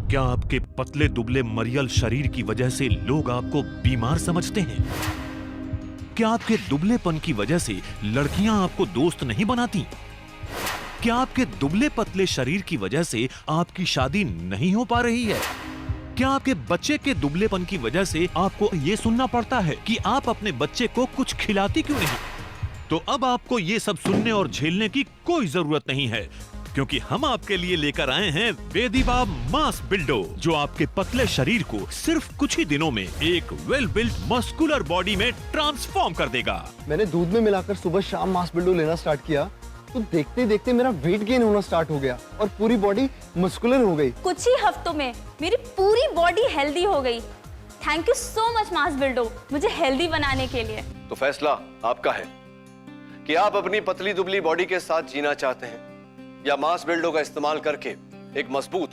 क्या आपके पतले दुबले मरियल शरीर की वजह से लोग आपको बीमार समझते हैं? क्या आपके दुबलेपन की वजह से लड़कियां आपको दोस्त नहीं बनाती? क्या आपके दुबले पतले शरीर की वजह से आपकी शादी नहीं हो पा रही है? क्या आपके बच्चे के दुबलेपन की वजह से आपको ये सुनना पड़ता है कि आप अपने बच्चे को कुछ खिलाती क्यों नहीं? तो अब आपको ये सब सुनने और झेलने की कोई जरूरत नहीं है, क्योंकि हम आपके लिए लेकर आए हैं वेदिवा मास बिल्डो, जो आपके पतले शरीर को सिर्फ कुछ ही दिनों में एक वेल बिल्ट मस्कुलर बॉडी में ट्रांसफॉर्म कर देगा। मैंने दूध में मिलाकर सुबह शाम मास बिल्डो लेना स्टार्ट किया तो देखते देखते मेरा वेट गेन होना स्टार्ट हो गया और पूरी बॉडी मस्कुलर हो गई। कुछ ही हफ्तों में मेरी पूरी बॉडी हेल्दी हो गई। थैंक यू सो मच मास बिल्डो, मुझे हेल्दी बनाने के लिए। तो फैसला आपका है कि आप अपनी पतली दुबली बॉडी के साथ जीना चाहते हैं या मास बिल्डो का इस्तेमाल करके एक मजबूत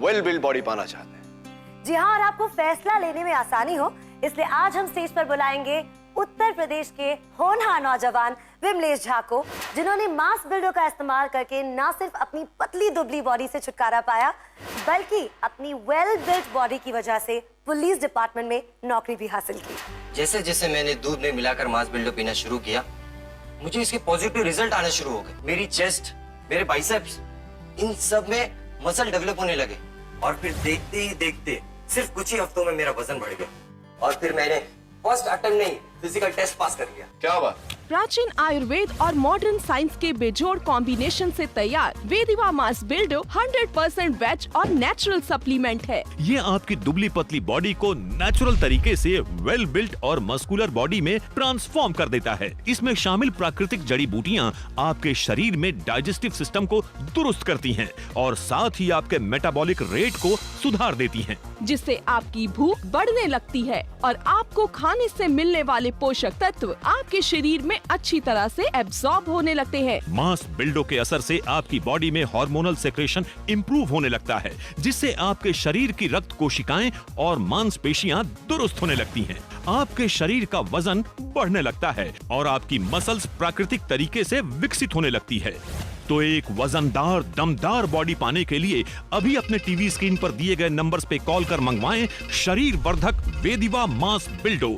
वेल बिल्ड बॉडी पाना चाहते हैं। जी हाँ, और आपको फैसला लेने में आसानी हो इसलिए आज हम स्टेज पर बुलाएंगे उत्तर प्रदेश के होनहार नौजवान विमलेश झा को, जिन्होंने मास बिल्डो का इस्तेमाल करके न सिर्फ अपनी पतली दुबली बॉडी से छुटकारा पाया बल्कि अपनी वेल बिल्ट बॉडी की वजह से पुलिस डिपार्टमेंट में नौकरी भी हासिल की। जैसे जैसे मैंने दूध में मिलाकर मास बिल्डो पीना शुरू किया, मुझे इसके पॉजिटिव रिजल्ट आने शुरू हो गए। मेरी चेस्ट, मेरे बाइसेप्स, इन सब में मसल डेवलप होने लगे और फिर देखते ही देखते सिर्फ कुछ ही हफ्तों में मेरा वजन बढ़ गया और फिर मैंने फर्स्ट अटेम्प्ट में ही फिजिकल टेस्ट पास कर लिया। क्या बात? प्राचीन आयुर्वेद और मॉडर्न साइंस के बेजोड़ कॉम्बिनेशन से तैयार वेदिवा मास बिल्डो 100% वेज और नेचुरल सप्लीमेंट है। ये आपकी दुबली पतली बॉडी को नेचुरल तरीके से वेल बिल्ट और मस्कुलर बॉडी में ट्रांसफॉर्म कर देता है। इसमें शामिल प्राकृतिक जड़ी बूटियाँ आपके शरीर में डाइजेस्टिव सिस्टम को दुरुस्त करती हैं और साथ ही आपके मेटाबॉलिक रेट को सुधार देती हैं, जिससे आपकी भूख बढ़ने लगती है और आपको खाने से मिलने वाले पोषक तत्व आपके शरीर में अच्छी तरह से एब्सॉर्ब होने लगते हैं। मास बिल्डो के असर से आपकी बॉडी में हार्मोनल सेक्रेशन इंप्रूव होने लगता है, जिससे आपके शरीर की रक्त कोशिकाएं और मांसपेशियां दुरुस्त होने लगती हैं। आपके शरीर का वजन बढ़ने लगता है और आपकी मसल्स प्राकृतिक तरीके से विकसित होने लगती है। तो एक वजनदार दमदार बॉडी पाने के लिए अभी अपने टीवी स्क्रीन पर दिए गए नंबर्स पे कॉल कर मंगवाएं शरीर वर्धक वेदिवा मास बिल्डो।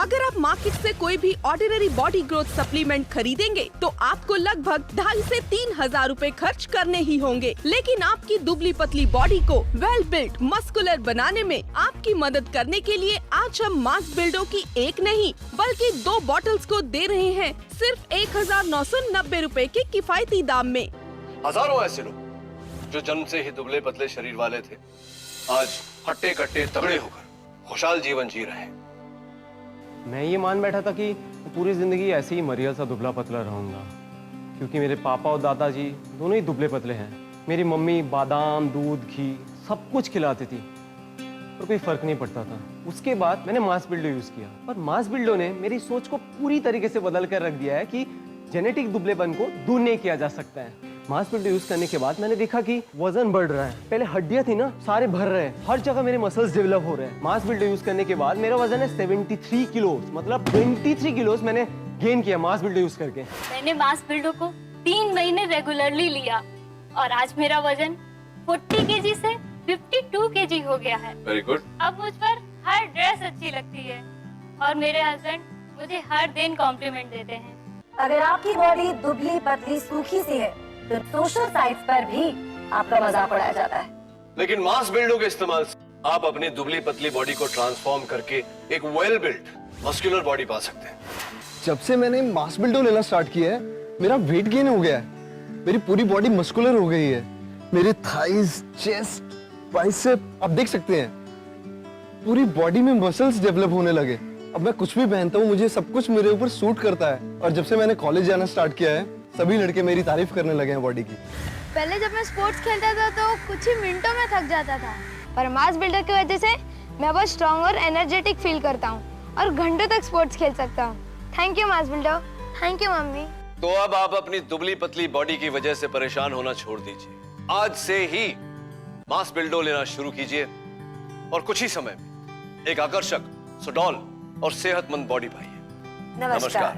अगर आप मार्केट से कोई भी ऑर्डिनरी बॉडी ग्रोथ सप्लीमेंट खरीदेंगे तो आपको लगभग 2,500 से 3,000 रूपए खर्च करने ही होंगे, लेकिन आपकी दुबली पतली बॉडी को वेल बिल्ट मस्कुलर बनाने में आपकी मदद करने के लिए आज हम मास बिल्डो की एक नहीं बल्कि 2 बॉटल्स को दे रहे हैं सिर्फ 1,990 रूपए के किफायती दाम में। हजारों ऐसे लोग जो जन्म से ही दुबले पतले शरीर वाले थे, आज हट्टे कट्टे तगड़े होकर खुशहाल जीवन जी रहे हैं। मैं ये मान बैठा था कि पूरी जिंदगी ऐसे ही मरियल सा दुबला पतला रहूंगा, क्योंकि मेरे पापा और दादाजी दोनों ही दुबले पतले हैं। मेरी मम्मी बादाम, दूध, घी सब कुछ खिलाती थी और कोई फर्क नहीं पड़ता था। उसके बाद मैंने मास बिल्डो यूज किया और मास बिल्डो ने मेरी सोच को पूरी तरीके से बदल कर रख दिया है कि जेनेटिक दुबलेपन को दूर नहीं किया जा सकता है। मास बिल्डो यूज करने के बाद मैंने देखा कि वजन बढ़ रहा है। पहले हड्डियां थी ना, सारे भर रहे हैं, हर जगह मेरे मसल्स डेवलप हो रहे हैं। मास बिल्डो यूज करने के बाद मेरा वजन है 73 किलो, मतलब 23 किलो मैंने गेन किया मास बिल्डो यूज करके। मैंने मास बिल्डो को 3 महीने रेगुलरली लिया और आज मेरा वजन 40 केजी से 52 केजी हो गया है। Very good. अब मुझ पर हर ड्रेस अच्छी लगती है और मेरे हस्बैंड मुझे हर दिन कॉम्प्लीमेंट देते हैं। अगर आपकी बॉडी दुबली पतली सूखी सी है तो सोशल साइट्स पर भी आपका मजाक उड़ाया जाता है, लेकिन मास बिल्डो के इस्तेमाल से आप अपनी दुबली पतली बॉडी को ट्रांसफॉर्म करके एक वेल बिल्ट मस्कुलर बॉडी पा सकते हैं। जब से मैंने मास बिल्डो लेना स्टार्ट किया है मेरा वेट गेन हो गया है, मेरी पूरी बॉडी मस्कुलर हो गई है। मेरे थाइज, चेस्ट, बाइसेप आप देख सकते हैं, पूरी बॉडी में मसल्स डेवलप होने लगे। अब मैं कुछ भी पहनता हूँ मुझे सब कुछ मेरे ऊपर सूट करता है। और जब से मैंने कॉलेज जाना स्टार्ट किया है सभी लड़के मेरी तारीफ करने लगे हैं बॉडी की। पहले जब मैं स्पोर्ट्स खेलता था तो कुछ ही मिनटों में थक जाता था, पर मास बिल्डर की वजह से मैं बहुत स्ट्रॉन्ग और एनर्जेटिक फील करता हूँ और घंटों तक स्पोर्ट्स खेल सकता हूँ। Thank you mass builder. Thank you mummy. तो अब आप अपनी दुबली पतली बॉडी की वजह से परेशान होना छोड़ दीजिए। आज से ही मास बिल्डो लेना शुरू कीजिए और कुछ ही समय में एक आकर्षक, सुडौल और सेहतमंद बॉडी पाइए। नमस्कार।